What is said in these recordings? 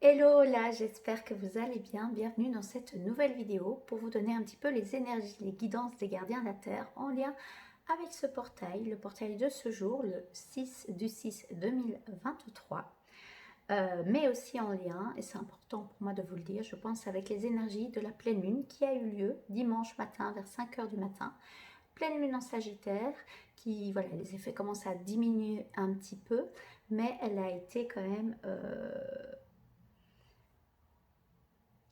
Hello, là, j'espère que vous allez bien. Bienvenue dans cette nouvelle vidéo pour vous donner un petit peu les énergies, les guidances des gardiens de la Terre en lien avec ce portail, le portail de ce jour, le 6 du 6 2023, mais aussi en lien, et c'est important pour moi de vous le dire, je pense avec les énergies de la pleine lune qui a eu lieu dimanche matin vers 5 heures du matin. Pleine lune en Sagittaire, qui, voilà, les effets commencent à diminuer un petit peu, mais elle a été quand même...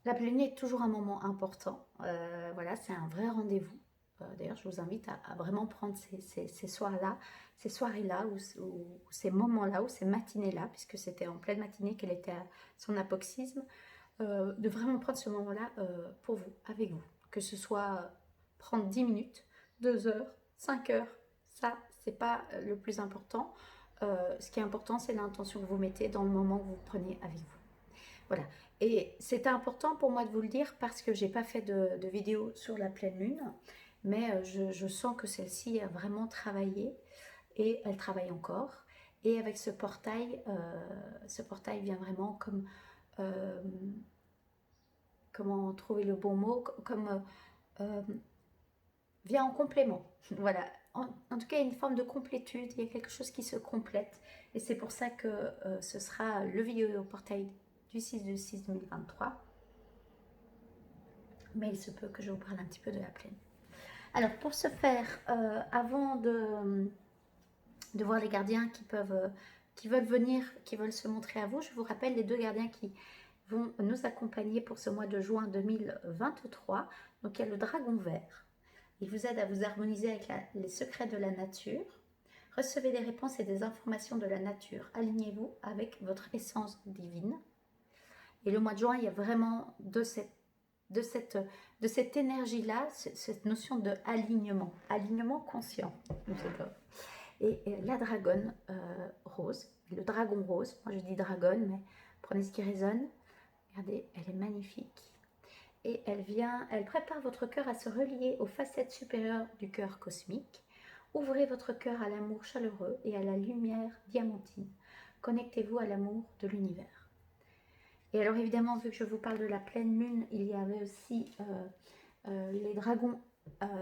La pleine lune est toujours un moment important. Voilà, c'est un vrai rendez-vous. D'ailleurs, je vous invite à vraiment prendre ces soirs-là, ces soirées-là, ou ces moments-là, ou ces matinées-là, puisque c'était en pleine matinée qu'elle était à son apoxysme, de vraiment prendre ce moment-là pour vous, avec vous. Que ce soit prendre 10 minutes, 2 heures, 5 heures, ça, c'est pas le plus important. Ce qui est important, c'est l'intention que vous mettez dans le moment que vous prenez avec vous. Voilà. Et c'était important pour moi de vous le dire parce que j'ai pas fait de vidéo sur la pleine lune, mais je sens que celle-ci a vraiment travaillé et elle travaille encore. Et avec ce portail vient vraiment comme, euh, comment trouver le bon mot, comme vient en complément. Voilà. En tout cas, il y a une forme de complétude, il y a quelque chose qui se complète. Et c'est pour ça que ce sera le vidéo au portail du 6 du 6 2023. Mais il se peut que je vous parle un petit peu de la pleine. Alors, pour ce faire, avant de voir les gardiens qui veulent venir, qui veulent se montrer à vous, je vous rappelle les deux gardiens qui vont nous accompagner pour ce mois de juin 2023. Donc, il y a le dragon vert. Il vous aide à vous harmoniser avec les secrets de la nature. Recevez des réponses et des informations de la nature. Alignez-vous avec votre essence divine. Et le mois de juin, il y a vraiment de cette énergie-là, cette notion de alignement conscient. Et la dragonne rose, le dragon rose, moi je dis dragonne, mais prenez ce qui résonne. Regardez, elle est magnifique. Et elle prépare votre cœur à se relier aux facettes supérieures du cœur cosmique. Ouvrez votre cœur à l'amour chaleureux et à la lumière diamantine. Connectez-vous à l'amour de l'univers. Et alors évidemment, vu que je vous parle de la pleine lune, il y avait aussi les dragons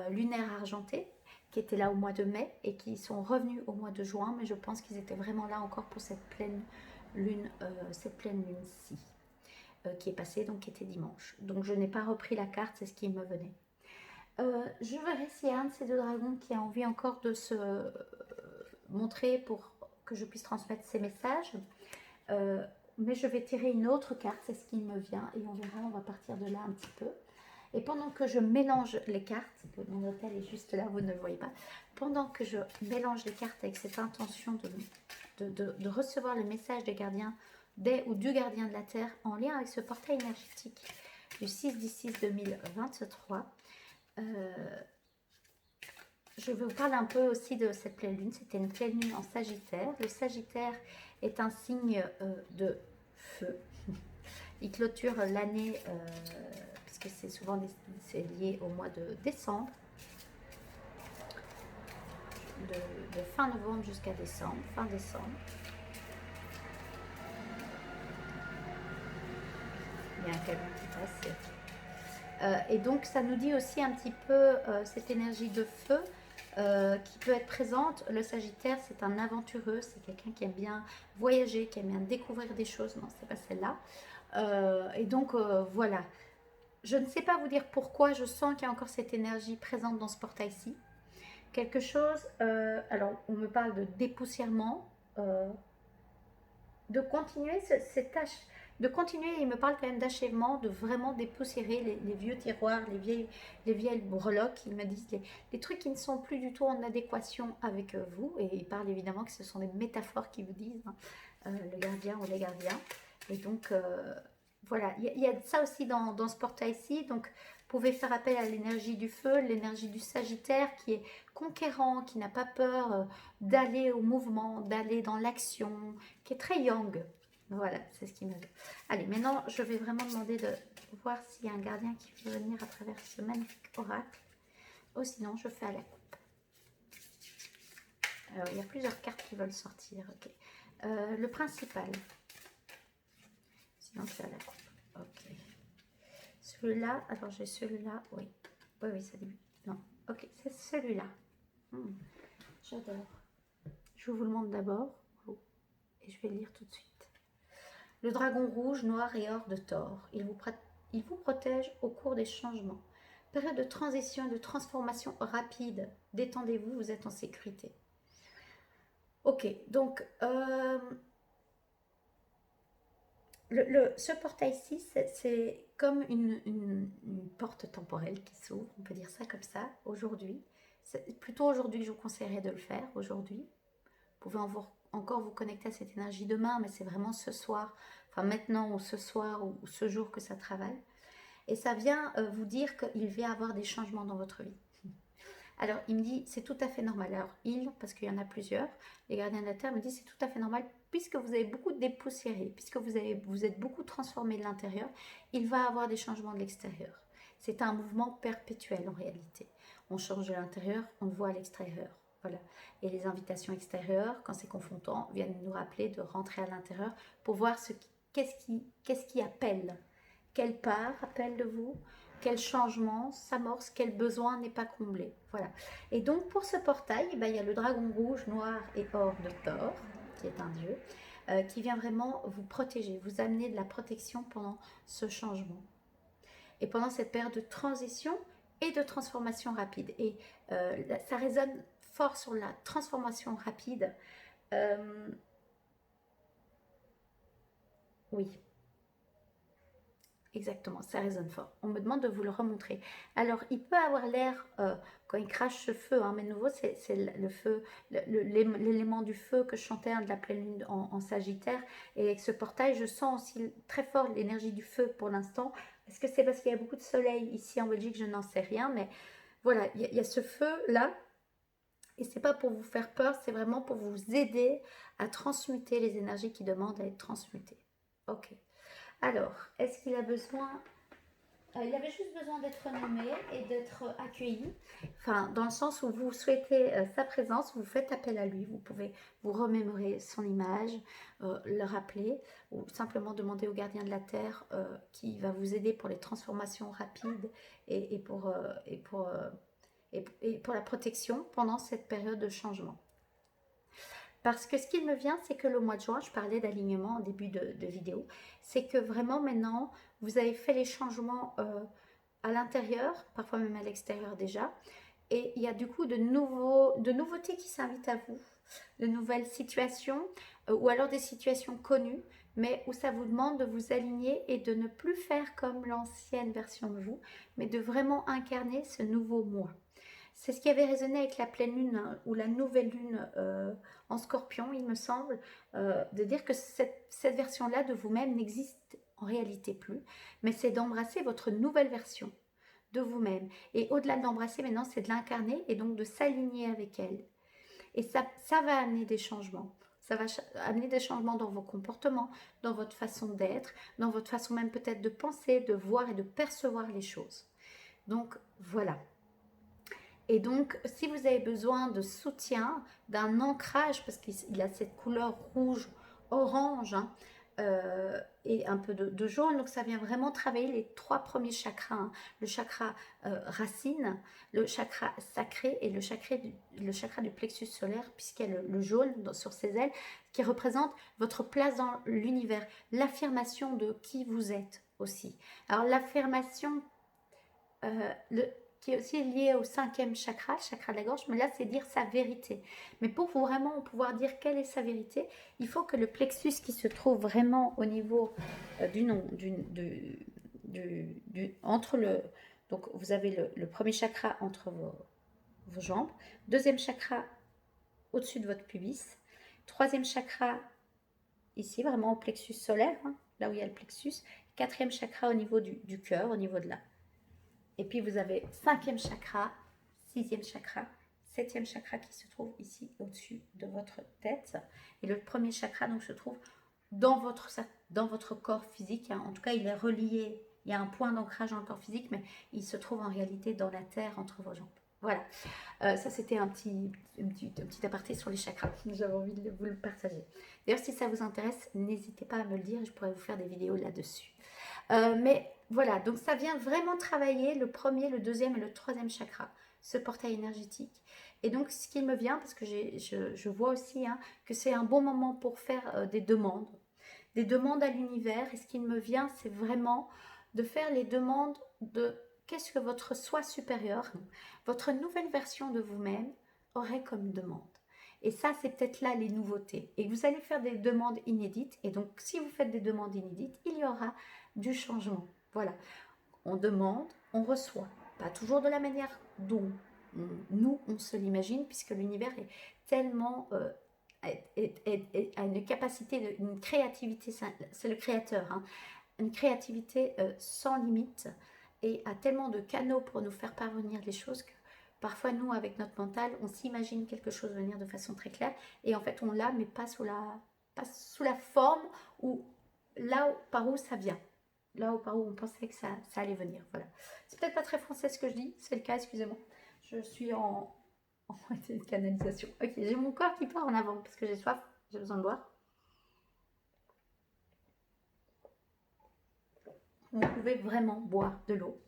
lunaires argentés qui étaient là au mois de mai et qui sont revenus au mois de juin, mais je pense qu'ils étaient vraiment là encore pour cette pleine lune-ci qui est passée, donc qui était dimanche. Donc je n'ai pas repris la carte, c'est ce qui me venait. Je verrai s'il y a un de ces deux dragons qui a envie encore de se montrer pour que je puisse transmettre ces messages. Mais je vais tirer une autre carte, c'est ce qui me vient, et on verra, on va partir de là un petit peu. Et pendant que je mélange les cartes, mon hôtel est juste là, vous ne le voyez pas, pendant que je mélange les cartes avec cette intention de recevoir le message des gardiens ou du gardien de la Terre en lien avec ce portail énergétique du 6-10-6 2023, je vais vous parler un peu aussi de cette pleine lune. C'était une pleine lune en Sagittaire. Le Sagittaire est un signe de feu. Il clôture l'année, puisque c'est souvent lié au mois de décembre, de fin novembre jusqu'à décembre, fin décembre. Il y a un camion qui passe. Et donc ça nous dit aussi un petit peu cette énergie de feu qui peut être présente. Le Sagittaire, c'est un aventureux, c'est quelqu'un qui aime bien voyager, qui aime bien découvrir des choses. Non, c'est pas celle-là. Et donc voilà, je ne sais pas vous dire pourquoi, je sens qu'il y a encore cette énergie présente dans ce portail-ci. Quelque chose, alors on me parle de dépoussièrement, de continuer cette tâche, de continuer, il me parle quand même d'achèvement, de vraiment dépoussiérer les vieux tiroirs, les vieilles breloques, ils me disent les trucs qui ne sont plus du tout en adéquation avec vous, et ils parlent évidemment que ce sont des métaphores qui vous disent, le gardien ou les gardiens, et donc voilà, il y a ça aussi dans ce portail-ci. Donc, vous pouvez faire appel à l'énergie du feu, l'énergie du Sagittaire qui est conquérant, qui n'a pas peur d'aller au mouvement, d'aller dans l'action, qui est très yang. Voilà, c'est ce qui me veut. Allez, maintenant, je vais vraiment demander de voir s'il y a un gardien qui veut venir à travers ce magnifique oracle. Oh, sinon, je fais à la coupe. Alors, il y a plusieurs cartes qui veulent sortir. Ok. Le principal. Sinon, je fais à celui-là. Alors, j'ai celui-là. Oui. Oui, oui, ça débute. Non. Ok, c'est celui-là. J'adore. Je vous le montre d'abord. Et je vais le lire tout de suite. Le dragon rouge, noir et or de Thor. Il vous protège au cours des changements. Période de transition et de transformation rapide. Détendez-vous, vous êtes en sécurité. Ok, donc ce portail-ci, c'est comme une porte temporelle qui s'ouvre, on peut dire ça comme ça, aujourd'hui. C'est plutôt aujourd'hui que je vous conseillerais de le faire, aujourd'hui. Vous pouvez encore vous connecter à cette énergie demain, mais c'est vraiment ce soir, enfin maintenant ou ce soir ou ce jour que ça travaille. Et ça vient vous dire qu'il va y avoir des changements dans votre vie. Alors, il me dit, c'est tout à fait normal. Alors, parce qu'il y en a plusieurs, les gardiens de la Terre me disent, c'est tout à fait normal, puisque vous avez beaucoup dépoussiéré, puisque vous êtes beaucoup transformé de l'intérieur, il va avoir des changements de l'extérieur. C'est un mouvement perpétuel en réalité. On change de l'intérieur, on le voit à l'extérieur. Voilà. Et les invitations extérieures, quand c'est confrontant, viennent nous rappeler de rentrer à l'intérieur pour voir qu'est-ce qui appelle. Quelle part appelle de vous? Quel changement s'amorce, quel besoin n'est pas comblé. Voilà. Et donc pour ce portail, il y a le dragon rouge, noir et or de Thor, qui est un dieu, qui vient vraiment vous protéger, vous amener de la protection pendant ce changement. Et pendant cette période de transition et de transformation rapide. Et ça résonne fort sur la transformation rapide. Oui. Exactement, ça résonne fort. On me demande de vous le remontrer. Alors, il peut avoir l'air, quand il crache ce feu, hein, mais de nouveau, c'est le feu, l'élément du feu que je chantais de la pleine lune en Sagittaire. Et avec ce portail, je sens aussi très fort l'énergie du feu pour l'instant. Est-ce que c'est parce qu'il y a beaucoup de soleil ici en Belgique? Je n'en sais rien, mais voilà, il y a ce feu-là. Et c'est pas pour vous faire peur, c'est vraiment pour vous aider à transmuter les énergies qui demandent à être transmutées. Ok. Alors, est-ce qu'il a besoin... il avait juste besoin d'être nommé et d'être accueilli. Enfin, dans le sens où vous souhaitez sa présence, vous faites appel à lui. Vous pouvez vous remémorer son image, le rappeler, ou simplement demander au gardien de la Terre qui va vous aider pour les transformations rapides et pour la protection pendant cette période de changement. Parce que ce qui me vient, c'est que le mois de juin, je parlais d'alignement en début de vidéo, c'est que vraiment maintenant, vous avez fait les changements à l'intérieur, parfois même à l'extérieur déjà, et il y a du coup de nouveautés qui s'invitent à vous, de nouvelles situations, ou alors des situations connues, mais où ça vous demande de vous aligner et de ne plus faire comme l'ancienne version de vous, mais de vraiment incarner ce nouveau moi. C'est ce qui avait résonné avec la pleine lune ou la nouvelle lune en scorpion, il me semble, de dire que cette version-là de vous-même n'existe en réalité plus, mais c'est d'embrasser votre nouvelle version de vous-même. Et au-delà de l'embrasser, maintenant, c'est de l'incarner et donc de s'aligner avec elle. Et ça va amener des changements. Ça va amener des changements dans vos comportements, dans votre façon d'être, dans votre façon même peut-être de penser, de voir et de percevoir les choses. Donc, voilà. Et donc, si vous avez besoin de soutien, d'un ancrage, parce qu'il a cette couleur rouge-orange hein, et un peu de jaune, donc ça vient vraiment travailler les 3 premiers chakras. Hein. Le chakra racine, le chakra sacré et le chakra du plexus solaire, puisqu'il y a le jaune sur ses ailes, qui représente votre place dans l'univers, l'affirmation de qui vous êtes aussi. Alors l'affirmation... qui est aussi lié au 5e chakra, le chakra de la gorge, mais là c'est dire sa vérité. Mais pour vraiment pouvoir dire quelle est sa vérité, il faut que le plexus qui se trouve vraiment au niveau entre le... Donc vous avez le premier chakra entre vos jambes, 2e chakra au-dessus de votre pubis, 3e chakra ici, vraiment au plexus solaire, hein, là où il y a le plexus, 4e chakra au niveau du cœur, au niveau de là. Et puis vous avez 5e chakra, 6e chakra, 7e chakra qui se trouve ici au-dessus de votre tête. Et le premier chakra donc se trouve dans votre corps physique. Hein. En tout cas, il est relié. Il y a un point d'ancrage dans le corps physique, mais il se trouve en réalité dans la terre entre vos jambes. Voilà. Ça, c'était un petit aparté sur les chakras. J'avais envie de vous le partager. D'ailleurs, si ça vous intéresse, n'hésitez pas à me le dire. Je pourrais vous faire des vidéos là-dessus. Mais voilà, donc ça vient vraiment travailler le premier, le deuxième et le troisième chakra, ce portail énergétique. Et donc, ce qui me vient, parce que je vois aussi hein, que c'est un bon moment pour faire des demandes à l'univers. Et ce qui me vient, c'est vraiment de faire les demandes de qu'est-ce que votre soi supérieur, votre nouvelle version de vous-même aurait comme demande. Et ça, c'est peut-être là les nouveautés. Et vous allez faire des demandes inédites. Et donc, si vous faites des demandes inédites, il y aura du changement. Voilà. On demande, on reçoit. Pas toujours de la manière dont nous, on se l'imagine, puisque l'univers est tellement... a une capacité, une créativité, c'est le créateur, hein, une créativité sans limite et a tellement de canaux pour nous faire parvenir les choses que parfois nous, avec notre mental, on s'imagine quelque chose venir de façon très claire et en fait on l'a, mais pas sous la forme ou là par où ça vient. Là où par où on pensait que ça allait venir. Voilà. C'est peut-être pas très français ce que je dis, c'est le cas, excusez-moi. Je suis en canalisation. Ok, j'ai mon corps qui part en avant parce que j'ai soif, j'ai besoin de boire. Vous pouvez vraiment boire de l'eau.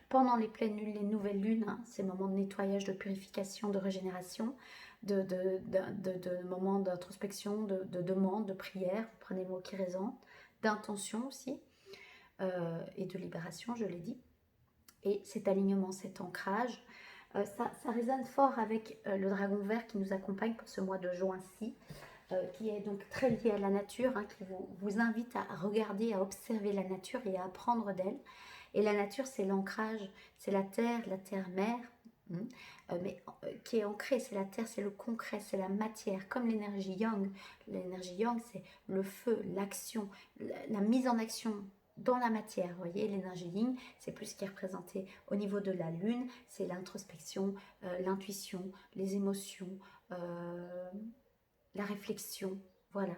Pendant les pleines lunes, les nouvelles lunes, hein, ces moments de nettoyage, de purification, de régénération, de moments d'introspection, de demande, de prière, vous prenez le mot qui résonne, d'intention aussi, et de libération, je l'ai dit. Et cet alignement, cet ancrage, ça résonne fort avec le dragon vert qui nous accompagne pour ce mois de juin-ci, qui est donc très lié à la nature, hein, qui vous invite à regarder, à observer la nature et à apprendre d'elle. Et la nature, c'est l'ancrage, c'est la terre-mère, mais qui est ancrée, c'est la terre, c'est le concret, c'est la matière, comme l'énergie yang. L'énergie yang, c'est le feu, l'action, la mise en action dans la matière. Vous voyez, l'énergie yin, c'est plus ce qui est représenté au niveau de la lune, c'est l'introspection, l'intuition, les émotions, la réflexion, voilà.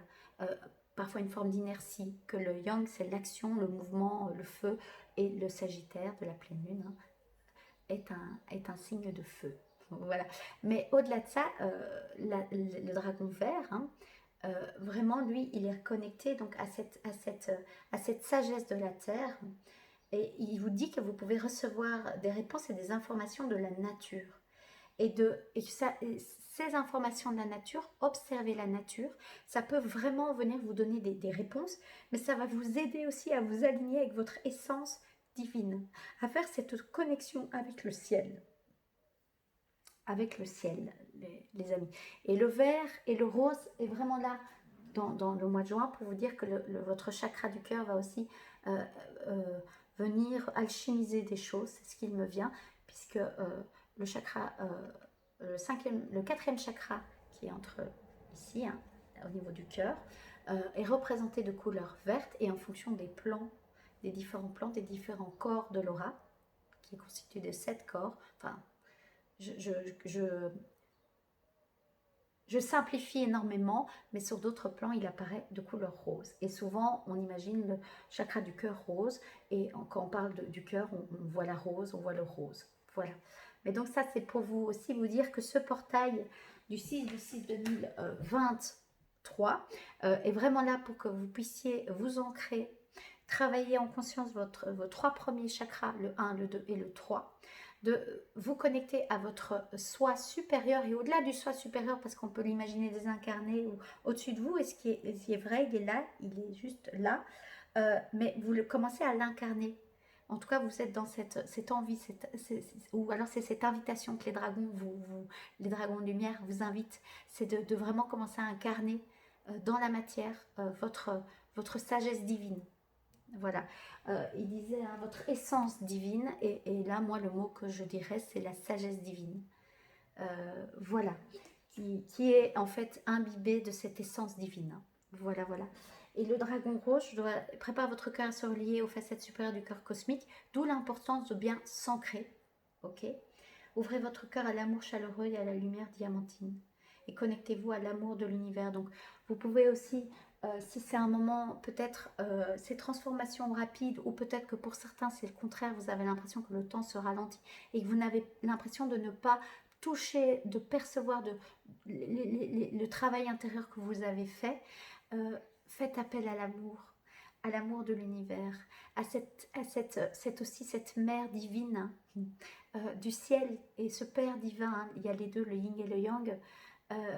Parfois une forme d'inertie, que le yang, c'est l'action, le mouvement, le feu, et le sagittaire de la pleine lune hein, est un signe de feu. Voilà. Mais au-delà de ça, le dragon vert, hein, vraiment, lui, il est connecté donc à cette sagesse de la Terre. Et il vous dit que vous pouvez recevoir des réponses et des informations de la nature. Et ces informations de la nature, observer la nature, ça peut vraiment venir vous donner des réponses, mais ça va vous aider aussi à vous aligner avec votre essence divine, à faire cette connexion avec le ciel. Avec le ciel, les amis. Et le vert et le rose est vraiment là dans le mois de juin pour vous dire que votre chakra du cœur va aussi venir alchimiser des choses, c'est ce qu'il me vient, puisque le chakra, le quatrième chakra qui est entre ici, hein, au niveau du cœur, est représenté de couleur verte et en fonction des plans, des différents plans, des différents corps de l'aura, qui est constitué de 7 corps. Enfin, je simplifie énormément, mais sur d'autres plans, il apparaît de couleur rose. Et souvent, on imagine le chakra du cœur rose, et quand on parle du cœur, on voit la rose, on voit le rose. Voilà. Mais donc ça, c'est pour vous aussi vous dire que ce portail du 6/6/2023 est vraiment là pour que vous puissiez vous ancrer, travailler en conscience vos 3 premiers chakras, le 1, le 2 et le 3, de vous connecter à votre soi supérieur et au-delà du soi supérieur, parce qu'on peut l'imaginer désincarné ou au-dessus de vous, et ce qui est vrai, il est là, il est juste là, mais vous commencez à l'incarner. En tout cas, vous êtes dans cette envie, ou alors c'est cette invitation que les dragons, les dragons de lumière vous invitent, c'est de vraiment commencer à incarner dans la matière votre sagesse divine. Voilà, il disait hein, votre essence divine, et là, moi, le mot que je dirais, c'est la sagesse divine. Voilà, qui est en fait imbibée de cette essence divine. Voilà, voilà. Et le dragon rose, je dois préparer votre cœur à se relier aux facettes supérieures du cœur cosmique, d'où l'importance de bien s'ancrer. Ok. Ouvrez votre cœur à l'amour chaleureux et à la lumière diamantine. Et connectez-vous à l'amour de l'univers. Donc, vous pouvez aussi, si c'est un moment, peut-être ces transformations rapides, ou peut-être que pour certains, c'est le contraire, vous avez l'impression que le temps se ralentit et que vous n'avez l'impression de ne pas toucher, de percevoir le travail intérieur que vous avez fait, faites appel à l'amour, à l'amour de l'univers, à aussi cette mère divine du ciel et ce Père divin, hein, il y a les deux, le yin et le yang, euh,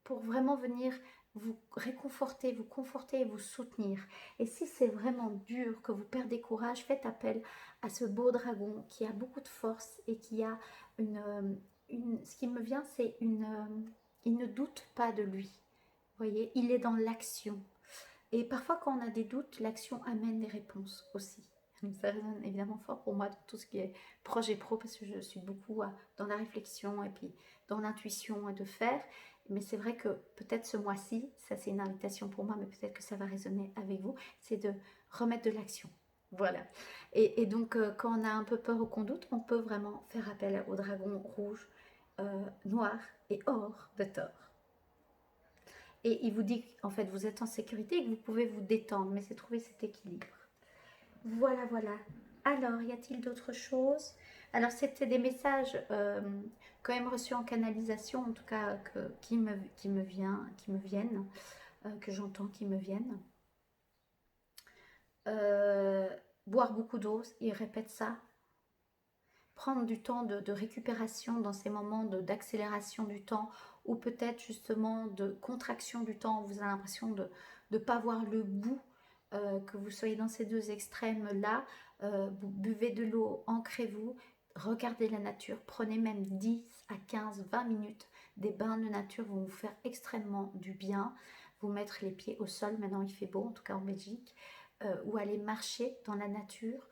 pour vraiment venir vous réconforter, vous conforter et vous soutenir. Et si c'est vraiment dur, que vous perdez courage, faites appel à ce beau dragon qui a beaucoup de force et qui a ce qui me vient, c'est il ne doute pas de lui. Vous voyez, il est dans l'action. Et parfois, quand on a des doutes, l'action amène des réponses aussi. Ça résonne évidemment fort pour moi dans tout ce qui est projet pro, parce que je suis beaucoup dans la réflexion et puis dans l'intuition et de faire. Mais c'est vrai que peut-être ce mois-ci, ça c'est une invitation pour moi, mais peut-être que ça va résonner avec vous, c'est de remettre de l'action. Voilà. Et donc, quand on a un peu peur ou qu'on doute, on peut vraiment faire appel au dragon rouge, noir et or de Thor. Et il vous dit qu'en fait vous êtes en sécurité et que vous pouvez vous détendre, mais c'est trouver cet équilibre. Voilà, voilà. Alors, y a-t-il d'autres choses? Alors, c'était des messages quand même reçus en canalisation, en tout cas qui me viennent, que j'entends qui me viennent. Boire beaucoup d'eau, il répète ça. Prendre du temps de récupération dans ces moments d'accélération du temps ou peut-être justement de contraction du temps où vous avez l'impression de ne pas voir le bout, que vous soyez dans ces deux extrêmes-là. Vous buvez de l'eau, ancrez-vous, regardez la nature, prenez même 10 à 15, 20 minutes. Des bains de nature vont vous faire extrêmement du bien. Vous mettre les pieds au sol, maintenant il fait beau, en tout cas en Belgique, ou aller marcher dans la nature.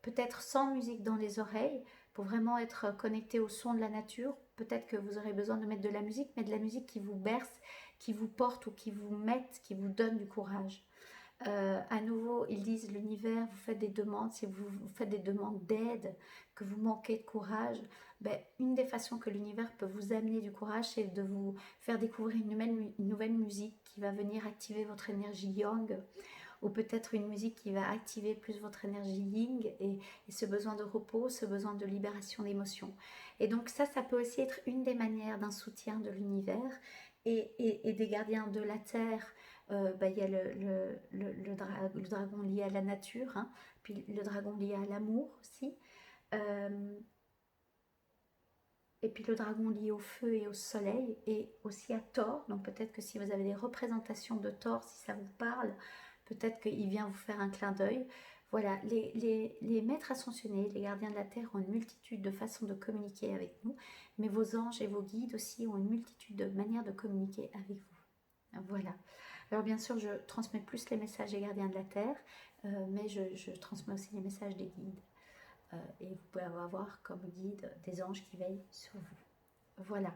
Peut-être sans musique dans les oreilles, pour vraiment être connecté au son de la nature. Peut-être que vous aurez besoin de mettre de la musique, mais de la musique qui vous berce, qui vous porte ou qui vous mette, qui vous donne du courage. À nouveau, ils disent l'univers, vous faites des demandes, si vous faites des demandes d'aide, que vous manquez de courage, ben, une des façons que l'univers peut vous amener du courage, c'est de vous faire découvrir une nouvelle musique qui va venir activer votre énergie yang, ou peut-être une musique qui va activer plus votre énergie yin et ce besoin de repos, ce besoin de libération d'émotions. Et donc ça peut aussi être une des manières d'un soutien de l'univers et des gardiens de la terre. Il y a le dragon lié à la nature, hein, puis le dragon lié à l'amour aussi. Et puis le dragon lié au feu et au soleil et aussi à Thor. Donc peut-être que si vous avez des représentations de Thor, si ça vous parle, peut-être qu'il vient vous faire un clin d'œil. Voilà, les maîtres ascensionnés, les gardiens de la Terre ont une multitude de façons de communiquer avec nous, mais vos anges et vos guides aussi ont une multitude de manières de communiquer avec vous. Voilà. Alors bien sûr, je transmets plus les messages des gardiens de la Terre, mais je transmets aussi les messages des guides. Et vous pouvez avoir comme guide des anges qui veillent sur vous. Voilà.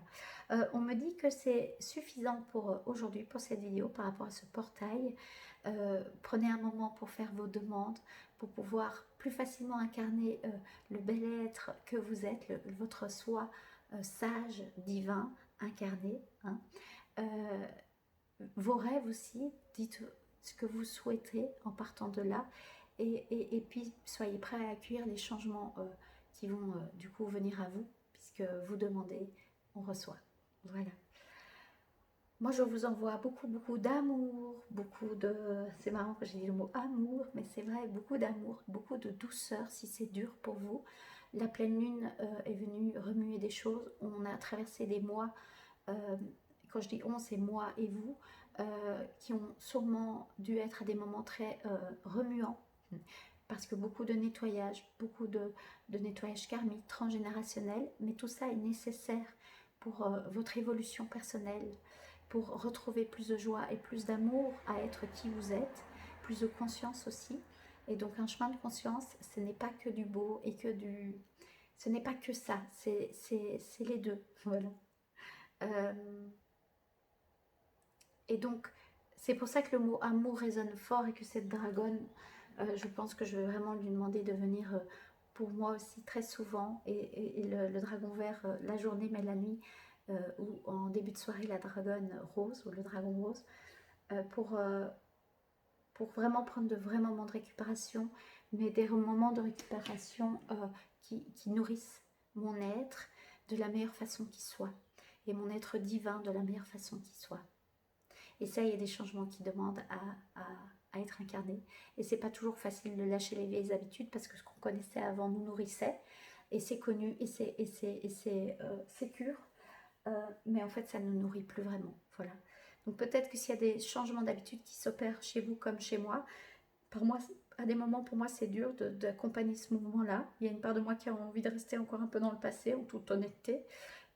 On me dit que c'est suffisant pour aujourd'hui, pour cette vidéo, par rapport à ce portail. Prenez un moment pour faire vos demandes, pour pouvoir plus facilement incarner le bel être que vous êtes, votre soi sage, divin, incarné. Hein. Vos rêves aussi, dites ce que vous souhaitez en partant de là. Et puis, soyez prêts à accueillir les changements qui vont du coup venir à vous, puisque vous demandez, on reçoit. Voilà. Moi, je vous envoie beaucoup, beaucoup d'amour, beaucoup de... C'est marrant que j'ai dit le mot amour, mais c'est vrai, beaucoup d'amour, beaucoup de douceur si c'est dur pour vous. La pleine lune est venue remuer des choses. On a traversé des mois, quand je dis on, c'est moi et vous, qui ont sûrement dû être à des moments très remuants. Parce que beaucoup de nettoyage karmique, transgénérationnel, mais tout ça est nécessaire pour votre évolution personnelle, pour retrouver plus de joie et plus d'amour à être qui vous êtes, plus de conscience aussi. Et donc un chemin de conscience, ce n'est pas que du beau et que du... Ce n'est pas que ça, c'est les deux. Voilà. Et donc, c'est pour ça que le mot amour résonne fort et que cette dragonne, je pense que je vais vraiment lui demander de venir pour moi aussi très souvent. Et le dragon vert la journée mais la nuit, ou en début de soirée la dragonne rose ou le dragon rose, pour vraiment prendre de vrais moments de récupération, mais des moments de récupération qui nourrissent mon être de la meilleure façon qui soit, et mon être divin de la meilleure façon qui soit. Et ça, il y a des changements qui demandent à être incarné. Et c'est pas toujours facile de lâcher les vieilles habitudes parce que ce qu'on connaissait avant nous nourrissait et c'est connu et c'est sécure. Mais en fait, ça ne nous nourrit plus vraiment. Voilà. Donc peut-être que s'il y a des changements d'habitude qui s'opèrent chez vous comme chez moi, à des moments, pour moi, c'est dur d'accompagner ce mouvement-là. Il y a une part de moi qui a envie de rester encore un peu dans le passé, en toute honnêteté.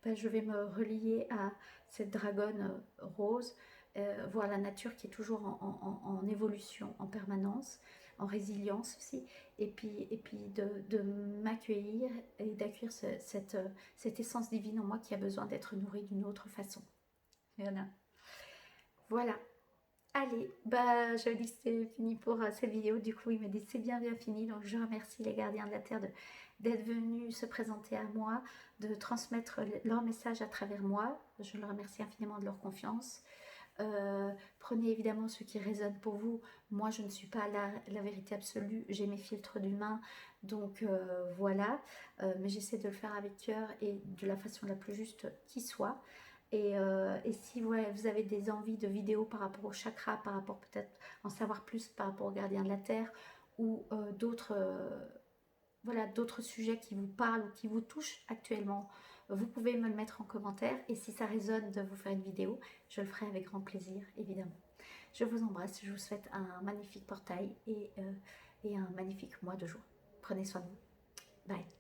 Ben, je vais me relier à cette dragonne rose, voir la nature qui est toujours en évolution en permanence, en résilience aussi, et puis de m'accueillir et d'accueillir cette essence divine en moi qui a besoin d'être nourrie d'une autre façon. Voilà. Voilà. Allez, bah je dis que c'est fini pour cette vidéo. Du coup, il me dit c'est bien fini. Donc, je remercie les gardiens de la Terre d'être venus se présenter à moi, de transmettre leur message à travers moi. Je leur remercie infiniment de leur confiance. Prenez évidemment ce qui résonne pour vous. Moi, je ne suis pas la vérité absolue. J'ai mes filtres d'humain. Donc, voilà. Mais j'essaie de le faire avec cœur et de la façon la plus juste qui soit. Et si vous avez des envies de vidéos par rapport au chakra, par rapport peut-être en savoir plus par rapport aux gardiens de la Terre ou voilà, d'autres sujets qui vous parlent ou qui vous touchent actuellement, vous pouvez me le mettre en commentaire. Et si ça résonne de vous faire une vidéo, je le ferai avec grand plaisir, évidemment. Je vous embrasse, je vous souhaite un magnifique portail et un magnifique mois de joie. Prenez soin de vous. Bye.